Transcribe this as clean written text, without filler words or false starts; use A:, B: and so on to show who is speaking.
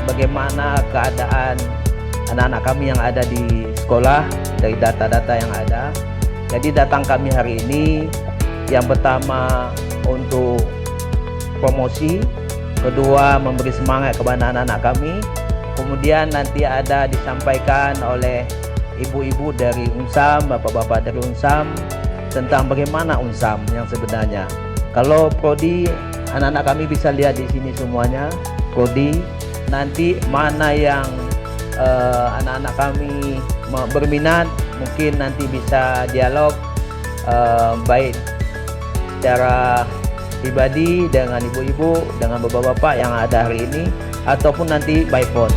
A: bagaimana keadaan anak-anak kami yang ada di sekolah dari data-data yang ada. Jadi datang kami hari ini yang pertama untuk promosi, kedua memberi semangat kepada anak-anak kami, kemudian nanti ada disampaikan oleh ibu-ibu dari Unsam, bapak-bapak dari Unsam tentang bagaimana Unsam yang sebenarnya. Kalau prodi, anak-anak kami bisa lihat di sini semuanya prodi. Nanti mana yang anak-anak kami berminat, mungkin nanti bisa dialog baik secara pribadi dengan ibu-ibu, dengan bapak-bapak yang ada hari ini, ataupun nanti by phone.